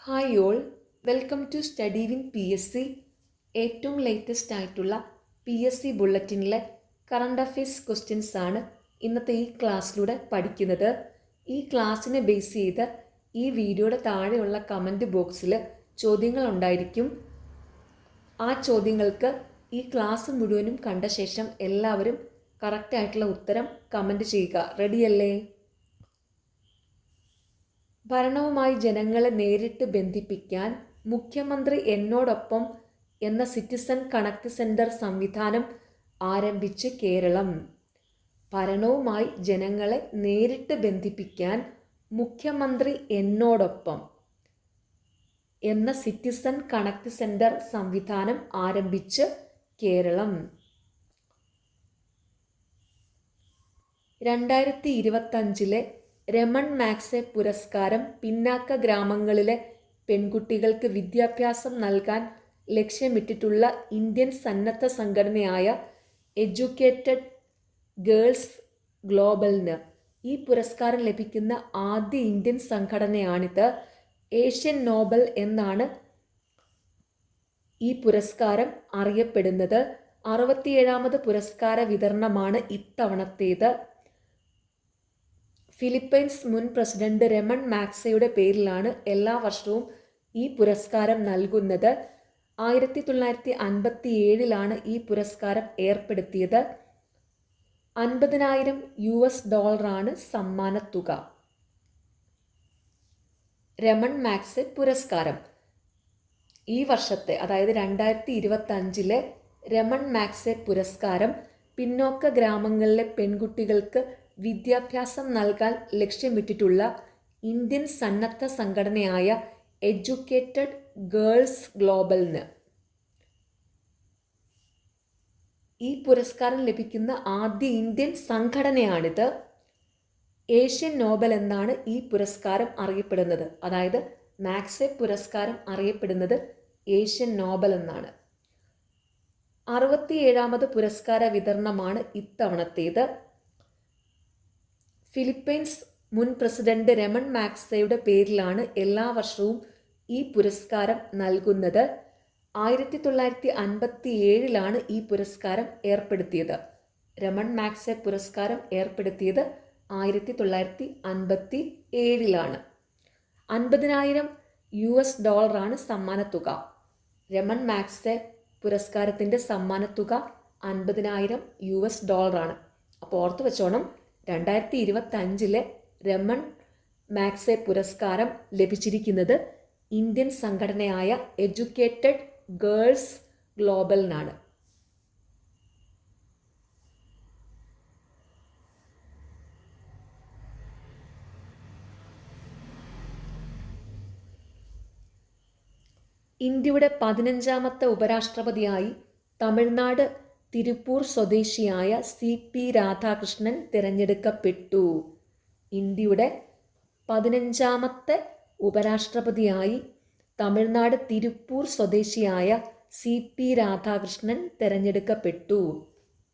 Hi all, welcome to study win P S C. ഏറ്റവും latest ആയിട്ടുള്ള P S C ബുള്ളറ്റിനിലെ current affairs questions ആണ് ഇന്നത്തെ ഈ ക്ലാസ്സിലൂടെ പഠിക്കുന്നത്. ഈ ക്ലാസ്സിനെ ബേസ് ചെയ്ത് ഈ വീഡിയോയുടെ താഴെയുള്ള കമൻറ്റ് ബോക്സിൽ ചോദ്യങ്ങൾ ഉണ്ടായിരിക്കും. ആ ചോദ്യങ്ങൾക്ക് ഈ ക്ലാസ് മുഴുവനും കണ്ട ശേഷം എല്ലാവരും കറക്റ്റായിട്ടുള്ള ഉത്തരം കമൻറ്റ് ചെയ്യുക. റെഡിയല്ലേ? ഭരണവുമായി ജനങ്ങളെ നേരിട്ട് ബന്ധിപ്പിക്കാൻ മുഖ്യമന്ത്രി എന്നോടൊപ്പം എന്ന സിറ്റിസൺ കണക്ട് സെൻറ്റർ സംവിധാനം ആരംഭിച്ച് കേരളം. ഭരണവുമായി ജനങ്ങളെ നേരിട്ട് ബന്ധിപ്പിക്കാൻ മുഖ്യമന്ത്രി എന്നോടൊപ്പം എന്ന സിറ്റിസൺ കണക്ട് സെൻറ്റർ സംവിധാനം ആരംഭിച്ച് കേരളം. 2025 രമൺ മാക്സെ പുരസ്കാരം പിന്നാക്ക ഗ്രാമങ്ങളിലെ പെൺകുട്ടികൾക്ക് വിദ്യാഭ്യാസം നൽകാൻ ലക്ഷ്യമിട്ടിട്ടുള്ള ഇന്ത്യൻ സന്നദ്ധ സംഘടനയായ എഡ്യൂക്കേറ്റഡ് ഗേൾസ് ഗ്ലോബലിന് ഈ പുരസ്കാരം ലഭിക്കുന്ന ആദ്യ ഇന്ത്യൻ സംഘടനയാണിത്. ഏഷ്യൻ നോബൽ എന്നാണ് ഈ പുരസ്കാരം അറിയപ്പെടുന്നത്. 67ാമത് പുരസ്കാര വിതരണമാണ് ഇത്തവണത്തേത്. ഫിലിപ്പൈൻസ് മുൻ പ്രസിഡന്റ് രമൺ മാക്സയുടെ പേരിലാണ് എല്ലാ വർഷവും ഈ പുരസ്കാരം നൽകുന്നത്. 1957 ഈ പുരസ്കാരം ഏർപ്പെടുത്തിയത്. $50,000 സമ്മാനത്തുക. രമൺ മാക്സെ പുരസ്കാരം ഈ വർഷത്തെ, അതായത് 2025 രമൺ മാക്സെ പുരസ്കാരം പിന്നോക്ക ഗ്രാമങ്ങളിലെ പെൺകുട്ടികൾക്ക് വിദ്യാഭ്യാസം നൽകാൻ ലക്ഷ്യമിട്ടിട്ടുള്ള ഇന്ത്യൻ സന്നദ്ധ സംഘടനയായ എഡ്യൂക്കേറ്റഡ് ഗേൾസ് ഗ്ലോബലിന്. ഈ പുരസ്കാരം ലഭിക്കുന്ന ആദ്യ ഇന്ത്യൻ സംഘടനയാണിത്. ഏഷ്യൻ നോബൽ എന്നാണ് ഈ പുരസ്കാരം അറിയപ്പെടുന്നത്. അതായത് മാക്സെ പുരസ്കാരം അറിയപ്പെടുന്നത് ഏഷ്യൻ നോബൽ എന്നാണ്. 67ാമത് പുരസ്കാര വിതരണമാണ് ഇത്തവണത്തേത്. ഫിലിപ്പൈൻസ് മുൻ പ്രസിഡന്റ് രമൺ മാക്സയുടെ പേരിലാണ് എല്ലാ വർഷവും ഈ പുരസ്കാരം നൽകുന്നത്. 1957 ഈ പുരസ്കാരം ഏർപ്പെടുത്തിയത്. രമൺ മാക്സെ പുരസ്കാരം ഏർപ്പെടുത്തിയത് 1957. $50,000 സമ്മാനത്തുക. രമൺ മാക്സെ പുരസ്കാരത്തിൻ്റെ സമ്മാനത്തുക $50,000. അപ്പോൾ ഓർത്തു വെച്ചോണം, 2025 രമൺ മാക്സെ പുരസ്കാരം ലഭിച്ചിരിക്കുന്നത് ഇന്ത്യൻ സംഘടനയായ എഡ്യൂക്കേറ്റഡ് ഗേൾസ് ഗ്ലോബലിനാണ്. ഇന്ത്യയുടെ 15ാമത്തെ ഉപരാഷ്ട്രപതിയായി തമിഴ്നാട് തിരുപ്പൂർ സ്വദേശിയായ CP രാധാകൃഷ്ണൻ തിരഞ്ഞെടുക്കപ്പെട്ടു. ഇന്ത്യയുടെ 15ാമത്തെ ഉപരാഷ്ട്രപതിയായി തമിഴ്നാട് തിരുപ്പൂർ സ്വദേശിയായ CP രാധാകൃഷ്ണൻ തിരഞ്ഞെടുക്കപ്പെട്ടു.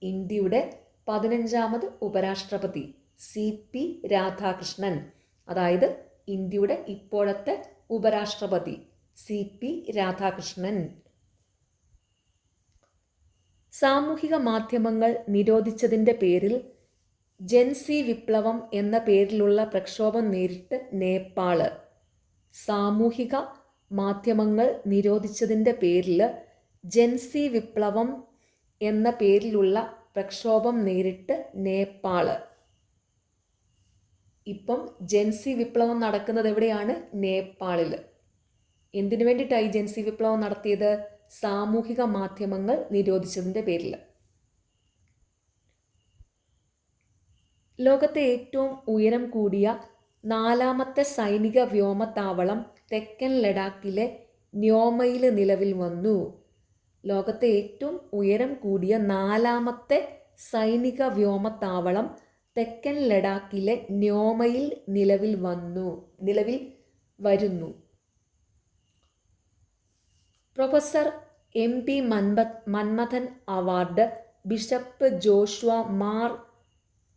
ഇന്ത്യയുടെ 15ാമത് ഉപരാഷ്ട്രപതി CP രാധാകൃഷ്ണൻ, അതായത് ഇന്ത്യയുടെ ഇപ്പോഴത്തെ ഉപരാഷ്ട്രപതി CP രാധാകൃഷ്ണൻ. സാമൂഹിക മാധ്യമങ്ങൾ നിരോധിച്ചതിൻ്റെ പേരിൽ ജൻസി വിപ്ലവം എന്ന പേരിലുള്ള പ്രക്ഷോഭം നേരിട്ട് നേപ്പാള്. സാമൂഹിക മാധ്യമങ്ങൾ നിരോധിച്ചതിൻ്റെ പേരിൽ ജൻസി വിപ്ലവം എന്ന പേരിലുള്ള പ്രക്ഷോഭം നേരിട്ട് നേപ്പാള്. ഇപ്പം ജൻസി വിപ്ലവം നടക്കുന്നത് എവിടെയാണ്? നേപ്പാളിൽ. എന്തിനു വേണ്ടിയിട്ടാണ് ഈ ജൻസി വിപ്ലവം നടത്തിയത്? സാമൂഹിക മാധ്യമങ്ങൾ നിരോധിച്ചതിൻ്റെ പേരിൽ. ലോകത്തെ ഏറ്റവും ഉയരം കൂടിയ 4ാമത്തെ സൈനിക വ്യോമത്താവളം തെക്കൻ ലഡാക്കിലെ ന്യോമയിൽ നിലവിൽ വന്നു. ലോകത്തെ ഏറ്റവും ഉയരം കൂടിയ 4ാമത്തെ സൈനിക വ്യോമത്താവളം തെക്കൻ ലഡാക്കിലെ ന്യോമയിൽ നിലവിൽ വരുന്നു. Professor MP Manmathan award bishop Joshua Mar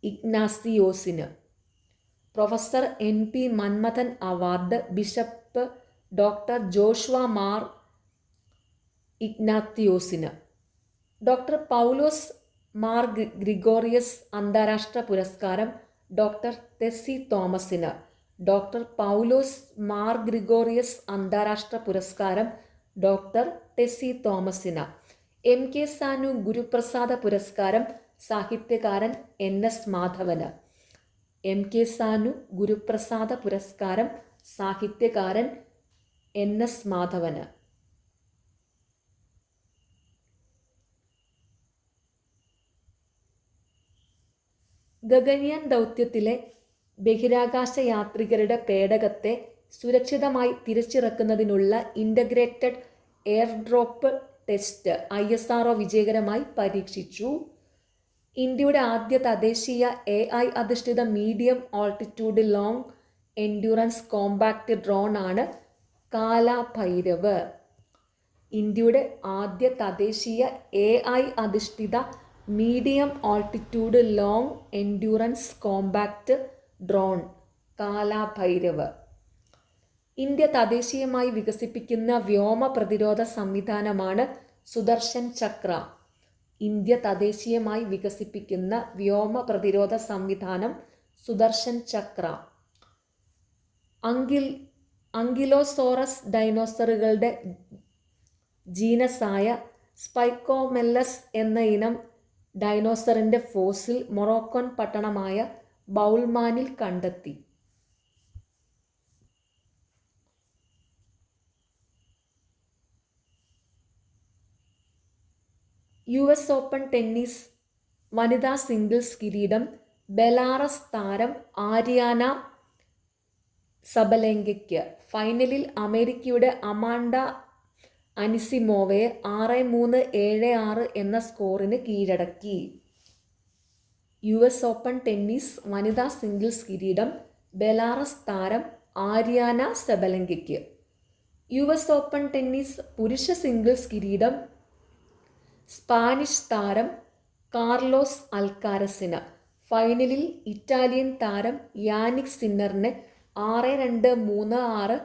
ഇഗ്നാസിയോസിന്. Professor MP Manmathan award bishop doctor Joshua Mar ഇഗ്നാത്തിയോസിന്. ഡോക്ടർ പൗലോസ് മാർ ഗ്രിഗോറിയസ് അന്താരാഷ്ട്ര പുരസ്കാരം ഡോക്ടർ ടെസ്സി തോമസിന്. ഡോക്ടർ പൗലോസ് മാർ ഗ്രിഗോറിയസ് അന്താരാഷ്ട്ര പുരസ്കാരം ഡോക്ടർ ടെസ്സി തോമസിന്. എം കെ സാനു ഗുരുപ്രസാദ പുരസ്കാരം സാഹിത്യകാരൻ NS മാധവന്. എം കെ സാനു ഗുരുപ്രസാദ പുരസ്കാരം സാഹിത്യകാരൻ NS മാധവന്. ഗഗൻയാൻ ദൗത്യത്തിലെ ബഹിരാകാശ യാത്രികരുടെ പേടകത്തെ സുരക്ഷിതമായി തിരിച്ചിറക്കുന്നതിനുള്ള ഇൻ്റഗ്രേറ്റഡ് എയർഡ്രോപ്പ് ടെസ്റ്റ് ISRO വിജയകരമായി പരീക്ഷിച്ചു. ഇന്ത്യയുടെ ആദ്യ തദ്ദേശീയ AI അധിഷ്ഠിത medium altitude long endurance compact drone ആണ് കാലഭൈരവ്. ഇന്ത്യയുടെ ആദ്യ തദ്ദേശീയ AI അധിഷ്ഠിത medium altitude long endurance compact drone Kalabhairav. India തദ്ദേശീയമായി വികസിപ്പിക്കുന്ന വ്യോമ പ്രതിരോധ സംവിധാനമാണ് സുദർശൻ ചക്ര. ഇന്ത്യ തദ്ദേശീയമായി വികസിപ്പിക്കുന്ന വ്യോമ പ്രതിരോധ സംവിധാനം സുദർശൻ ചക്ര. അങ്കിലോസോറസ് ഡൈനോസറുകളുടെ ജീനസായ സ്പൈക്കോമെല്ലസ് എന്ന ഇനം ഡൈനോസറിൻ്റെ ഫോസിൽ മൊറോക്കൻ പട്ടണമായ ബൗൾമാനിൽ കണ്ടെത്തി. US ഓപ്പൺ ടെന്നീസ് വനിതാ സിംഗിൾസ് കിരീടം ബെലാറസ് താരം ആരിയാന സബലെങ്കയ്ക്ക്. ഫൈനലിൽ അമേരിക്കയുടെ അമാൻഡ അനിസിമോവയെ 6-3, 7-6 എന്ന സ്കോറിന് കീഴടക്കി. US ഓപ്പൺ ടെന്നീസ് വനിതാ സിംഗിൾസ് കിരീടം ബെലാറസ് താരം ആരിയാന സബലെങ്കയ്ക്ക്. US ഓപ്പൺ ടെന്നീസ് പുരുഷ സിംഗിൾസ് കിരീടം സ്പാനിഷ് താരം കാർലോസ് അൽക്കാരസിന്. ഫൈനലിൽ ഇറ്റാലിയൻ താരം യാനിക് സിന്നറിനെ 6-2, 3-6,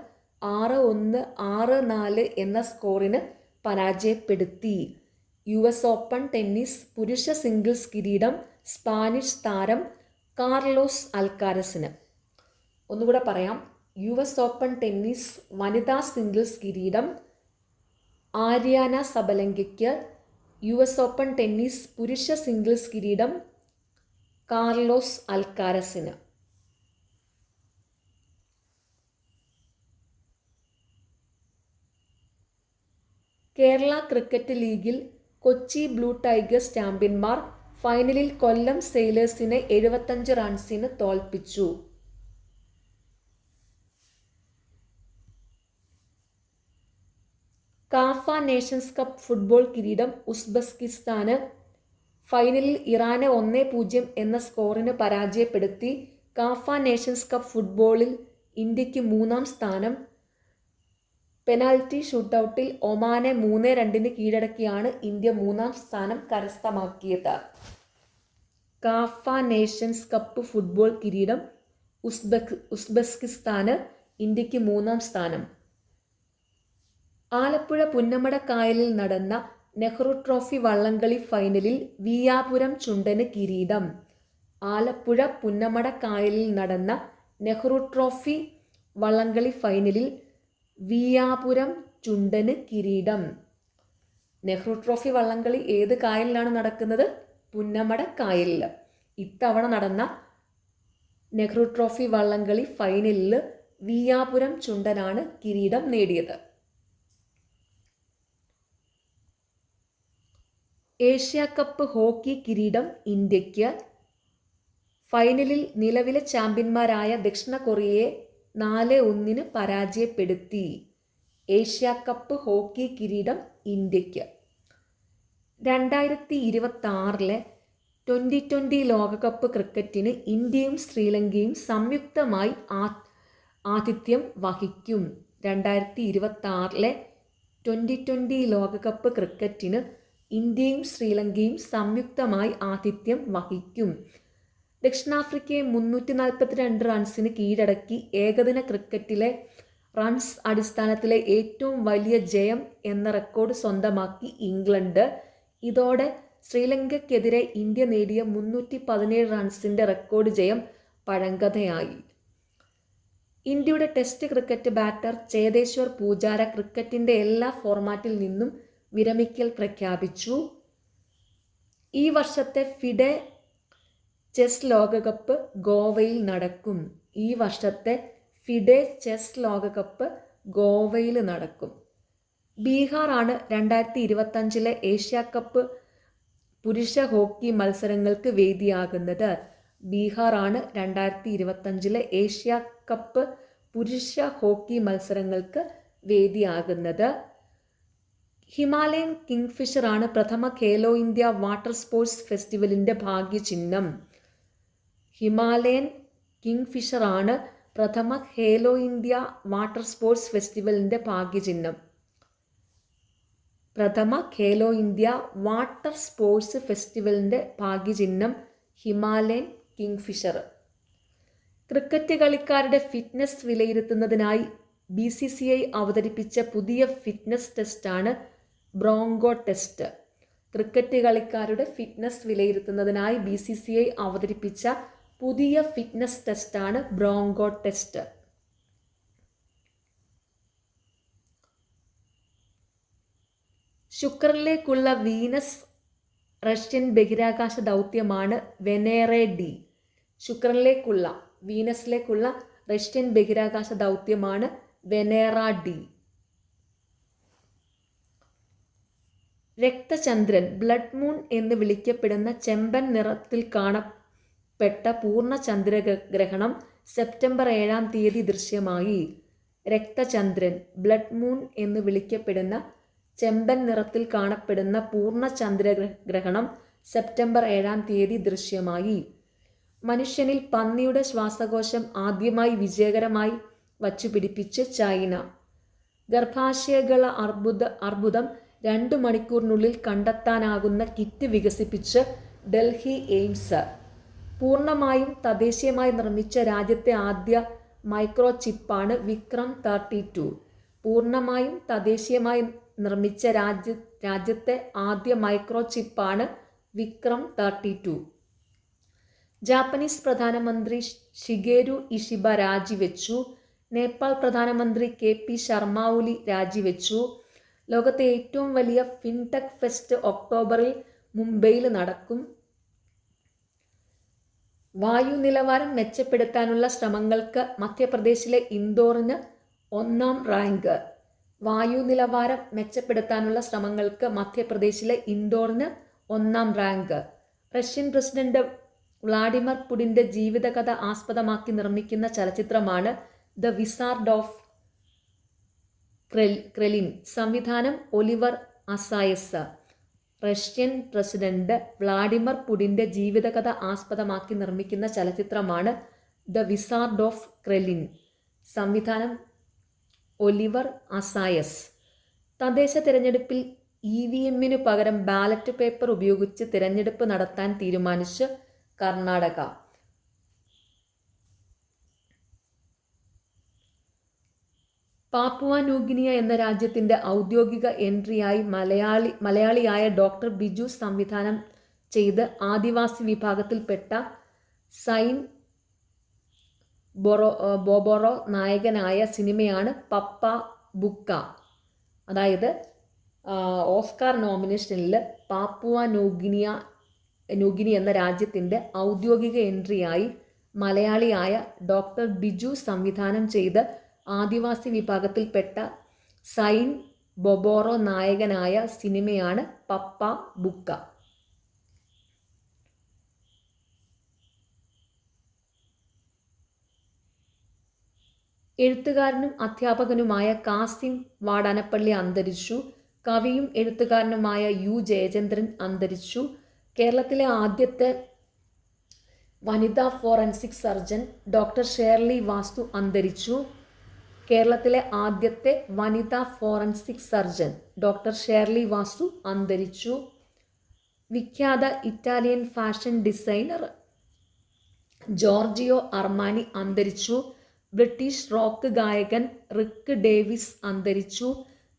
6-1, 6-4 എന്ന സ്കോറിന് പരാജയപ്പെടുത്തി. US ഓപ്പൺ ടെന്നീസ് പുരുഷ സിംഗിൾസ് കിരീടം സ്പാനിഷ് താരം കാർലോസ് അൽക്കാരസിന്. ഒന്നുകൂടെ പറയാം. US ഓപ്പൺ ടെന്നീസ് വനിതാ സിംഗിൾസ് കിരീടം ആരിയാന സബലെങ്കയ്ക്ക്. US ഓപ്പൺ ടെന്നീസ് പുരുഷ സിംഗിൾസ് കിരീടം കാർലോസ് അൽക്കാരസിന്. കേരള ക്രിക്കറ്റ് ലീഗിൽ കൊച്ചി ബ്ലൂ ടൈഗേഴ്സ് ചാമ്പ്യന്മാർ. ഫൈനലിൽ കൊല്ലം സെയിലേഴ്സിനെ 75 റൺസിന് തോൽപ്പിച്ചു. കാഫ നേഷൻസ് കപ്പ് ഫുട്ബോൾ കിരീടം ഉസ്ബെക്കിസ്ഥാന്. ഫൈനലിൽ ഇറാനെ 1-0 എന്ന സ്കോറിന് പരാജയപ്പെടുത്തി. കാഫ നേഷൻസ് കപ്പ് ഫുട്ബോളിൽ ഇന്ത്യക്ക് 3-ാം സ്ഥാനം. പെനാൽറ്റി ഷൂട്ടൌട്ടിൽ ഒമാനെ 3-2 കീഴടക്കിയാണ് ഇന്ത്യ 3-ാം സ്ഥാനം കരസ്ഥമാക്കിയത്. കാഫ നേഷൻസ് കപ്പ് ഫുട്ബോൾ കിരീടം ഉസ്ബെക്കിസ്ഥാന്. ഇന്ത്യക്ക് 3-ാം സ്ഥാനം. ആലപ്പുഴ പുന്നമട കായലിൽ നടന്ന നെഹ്റു ട്രോഫി വള്ളംകളി ഫൈനലിൽ വിയാപുരം ചുണ്ടന് കിരീടം. ആലപ്പുഴ പുന്നമട കായലിൽ നടന്ന നെഹ്റു ട്രോഫി വള്ളംകളി ഫൈനലിൽ വിയാപുരം ചുണ്ടന് കിരീടം. നെഹ്റു ട്രോഫി വള്ളംകളി ഏത് കായലിലാണ് നടക്കുന്നത്? പുന്നമട കായലിൽ. ഇത്തവണ നടന്ന നെഹ്റു ട്രോഫി വള്ളംകളി ഫൈനലിൽ വിയാപുരം ചുണ്ടനാണ് കിരീടം നേടിയത്. ഏഷ്യ കപ്പ് ഹോക്കി കിരീടം ഇന്ത്യക്ക്. ഫൈനലിൽ നിലവിലെ ചാമ്പ്യന്മാരായ ദക്ഷിണ കൊറിയയെ 4-1 പരാജയപ്പെടുത്തി. ഏഷ്യ കപ്പ് ഹോക്കി കിരീടം ഇന്ത്യക്ക്. 2026 2020 ലോകകപ്പ് ക്രിക്കറ്റിന് ഇന്ത്യയും ശ്രീലങ്കയും സംയുക്തമായി ആതിഥ്യം വഹിക്കും. 2026 2020 ലോകകപ്പ് ക്രിക്കറ്റിന് ഇന്ത്യയും ശ്രീലങ്കയും സംയുക്തമായി ആതിഥ്യം വഹിക്കും. ദക്ഷിണാഫ്രിക്കയെ 342 റൺസിന് കീഴടക്കി ഏകദിന ക്രിക്കറ്റിലെ റൺസ് അടിസ്ഥാനത്തിലെ ഏറ്റവും വലിയ ജയം എന്ന റെക്കോർഡ് സ്വന്തമാക്കി ഇംഗ്ലണ്ട്. ഇതോടെ ശ്രീലങ്കയ്ക്കെതിരെ ഇന്ത്യ നേടിയ 317 റൺസിൻ്റെ റെക്കോർഡ് ജയം പഴങ്കഥയായി. ഇന്ത്യയുടെ test cricket batter Cheteshwar Pujara ക്രിക്കറ്റിൻ്റെ എല്ലാ ഫോർമാറ്റിൽ നിന്നും വിരമിക്കൽ പ്രഖ്യാപിച്ചു. ഈ വർഷത്തെ ഫിഡെ ചെസ് ലോകകപ്പ് ഗോവയിൽ നടക്കും. ഈ വർഷത്തെ ഫിഡെ ചെസ് ലോകകപ്പ് ഗോവയിൽ നടക്കും. ബീഹാറാണ് 2025 ഏഷ്യ കപ്പ് പുരുഷ ഹോക്കി മത്സരങ്ങൾക്ക് വേദിയാകുന്നത്. ബീഹാറാണ് 2025 ഏഷ്യ കപ്പ് പുരുഷ ഹോക്കി മത്സരങ്ങൾക്ക് വേദിയാകുന്നത്. ഹിമാലയൻ കിങ്ഫിഷറാണ് പ്രഥമ ഖേലോ ഇന്ത്യ വാട്ടർ സ്പോർട്സ് ഫെസ്റ്റിവലിൻ്റെ ഭാഗ്യചിഹ്നം. ഹിമാലയൻ കിങ്ഫിഷറാണ് പ്രഥമ ഖേലോ ഇന്ത്യ വാട്ടർ സ്പോർട്സ് ഫെസ്റ്റിവലിൻ്റെ ഭാഗ്യചിഹ്നം. പ്രഥമ ഖേലോ ഇന്ത്യ വാട്ടർ സ്പോർട്സ് ഫെസ്റ്റിവലിൻ്റെ ഭാഗ്യചിഹ്നം ഹിമാലയൻ കിങ്ഫിഷർ. ക്രിക്കറ്റ് കളിക്കാരുടെ ഫിറ്റ്നസ് വിലയിരുത്തുന്നതിനായി BCCI അവതരിപ്പിച്ച പുതിയ ഫിറ്റ്നസ് ടെസ്റ്റാണ് ബ്രോങ്കോ ടെസ്റ്റ്. ക്രിക്കറ്റ് കളിക്കാരുടെ ഫിറ്റ്നസ് വിലയിരുത്തുന്നതിനായി BCCI അവതരിപ്പിച്ച പുതിയ ഫിറ്റ്നസ് ടെസ്റ്റാണ് ബ്രോങ്കോ ടെസ്റ്റ്. ശുക്രനിലേക്കുള്ള വീനസ് റഷ്യൻ ബഹിരാകാശ ദൗത്യമാണ് വെനേറെ ഡി. വീനസിലേക്കുള്ള റഷ്യൻ ബഹിരാകാശ ദൗത്യമാണ് വെനേറ ഡി. രക്തചന്ദ്രൻ ബ്ലഡ് മൂൺ എന്ന് വിളിക്കപ്പെടുന്ന ചെമ്പൻ നിറത്തിൽ കാണപ്പെട്ട പൂർണ്ണ ചന്ദ്രഗ്രഹണം സെപ്റ്റംബർ 7 ദൃശ്യമായി. രക്തചന്ദ്രൻ ബ്ലഡ് മൂൺ എന്ന് വിളിക്കപ്പെടുന്ന ചെമ്പൻ നിറത്തിൽ കാണപ്പെടുന്ന പൂർണ്ണ ചന്ദ്രഗ്രഹണം സെപ്റ്റംബർ 7 ദൃശ്യമായി. മനുഷ്യനിൽ പന്നിയുടെ ശ്വാസകോശം ആദ്യമായി വിജയകരമായി വച്ചുപിടിപ്പിച്ച് ചൈന. ഗർഭാശയഗള അർബുദം 2 മണിക്കൂറിനുള്ളിൽ കണ്ടെത്താനാകുന്ന കിറ്റ് വികസിപ്പിച്ച് ഡൽഹി എയിംസ്. പൂർണ്ണമായും തദ്ദേശീയമായി നിർമ്മിച്ച രാജ്യത്തെ ആദ്യ മൈക്രോ ചിപ്പാണ് വിക്രം 32. പൂർണ്ണമായും തദ്ദേശീയമായി നിർമ്മിച്ച രാജ്യത്തെ ആദ്യ മൈക്രോ ചിപ്പാണ് വിക്രം 32. ജാപ്പനീസ് പ്രധാനമന്ത്രി ഷിഗേരു ഇഷിബ രാജിവെച്ചു. നേപ്പാൾ പ്രധാനമന്ത്രി KP ശർമ്മ ഒലി രാജിവെച്ചു. ലോകത്തെ ഏറ്റവും വലിയ ഫിൻടെക് ഫെസ്റ്റ് ഒക്ടോബറിൽ മുംബൈയിൽ നടക്കും. വായു നിലവാരം മെച്ചപ്പെടുത്താനുള്ള ശ്രമങ്ങൾക്ക് മധ്യപ്രദേശിലെ ഇൻഡോറിന് 1ാം റാങ്ക്. വായു നിലവാരം മെച്ചപ്പെടുത്താനുള്ള ശ്രമങ്ങൾക്ക് മധ്യപ്രദേശിലെ ഇൻഡോറിന് 1ാം റാങ്ക്. റഷ്യൻ പ്രസിഡന്റ് വ്ളാഡിമർ പുടിൻ്റെ ജീവിതകഥ ആസ്പദമാക്കി നിർമ്മിക്കുന്ന ചലച്ചിത്രമാണ് ദ വിസാർഡ് ഓഫ് ക്രെലിൻ. സംവിധാനം ഒലിവർ അസായസ്. റഷ്യൻ പ്രസിഡന്റ് വ്ളാഡിമർ പുടിൻ്റെ ജീവിതകഥ ആസ്പദമാക്കി നിർമ്മിക്കുന്ന ചലച്ചിത്രമാണ് ദ വിസാർഡ് ഓഫ് ക്രെലിൻ. സംവിധാനം ഒലിവർ അസായസ്. തദ്ദേശ തിരഞ്ഞെടുപ്പിൽ EVMന് പകരം ബാലറ്റ് പേപ്പർ ഉപയോഗിച്ച് തിരഞ്ഞെടുപ്പ് നടത്താൻ തീരുമാനിച്ച് കർണാടക. പാപ്പുവ ന്യൂഗിനിയ എന്ന രാജ്യത്തിൻ്റെ ഔദ്യോഗിക എൻട്രിയായി മലയാളിയായ ഡോക്ടർ ബിജു സംവിധാനം ചെയ്ത് ആദിവാസി വിഭാഗത്തിൽപ്പെട്ട സൈൻ ബൊബൊറോ നായകനായ സിനിമയാണ് പപ്പ ബുക്ക. അതായത് ഓസ്കാർ നോമിനേഷനിൽ പാപ്പുവ ന്യൂഗിനി എന്ന രാജ്യത്തിൻ്റെ ഔദ്യോഗിക എൻട്രിയായി മലയാളിയായ ഡോക്ടർ ബിജു സംവിധാനം ചെയ്ത് ആദിവാസി വിഭാഗത്തിൽപ്പെട്ട സൈൻ ബൊബൊറോ നായകനായ സിനിമയാണ് പപ്പ ബുക്ക. എഴുത്തുകാരനും അധ്യാപകനുമായ കാസിം വാടാനപ്പള്ളി അന്തരിച്ചു. കവിയും എഴുത്തുകാരനുമായ U ജയചന്ദ്രൻ അന്തരിച്ചു. കേരളത്തിലെ ആദ്യത്തെ വനിതാ ഫോറൻസിക് സർജൻ ഡോക്ടർ ഷേർലി വാസ്തു അന്തരിച്ചു. കേരളത്തിലെ ആദ്യത്തെ വനിതാ ഫോറൻസിക് സർജൻ ഡോക്ടർ ഷേർലി വാസ്തു അന്തരിച്ചു. വിഖ്യാത Italian fashion designer Giorgio Armani അന്തരിച്ചു. ബ്രിട്ടീഷ് റോക്ക് ഗായകൻ റിക്ക് ഡേവിസ് അന്തരിച്ചു.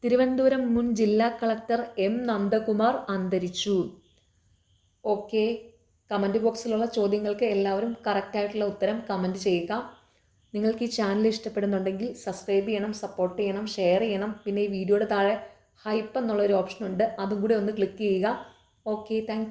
തിരുവനന്തപുരം മുൻ ജില്ലാ കളക്ടർ എം നന്ദകുമാർ അന്തരിച്ചു. ഓക്കെ, കമൻറ്റ് ബോക്സിലുള്ള ചോദ്യങ്ങൾക്ക് എല്ലാവരും കറക്റ്റായിട്ടുള്ള ഉത്തരം കമൻറ്റ് ചെയ്യുക. നിങ്ങൾക്ക് ഈ ചാനൽ ഇഷ്ടപ്പെടുന്നുണ്ടെങ്കിൽ സബ്സ്ക്രൈബ് ചെയ്യണം, സപ്പോർട്ട് ചെയ്യണം, ഷെയർ ചെയ്യണം. പിന്നെ ഈ വീഡിയോയുടെ താഴെ ഹൈപ്പ് എന്നുള്ളൊരു ഓപ്ഷൻ ഉണ്ട്, അതും കൂടെ ഒന്ന് ക്ലിക്ക് ചെയ്യുക. Okay, thank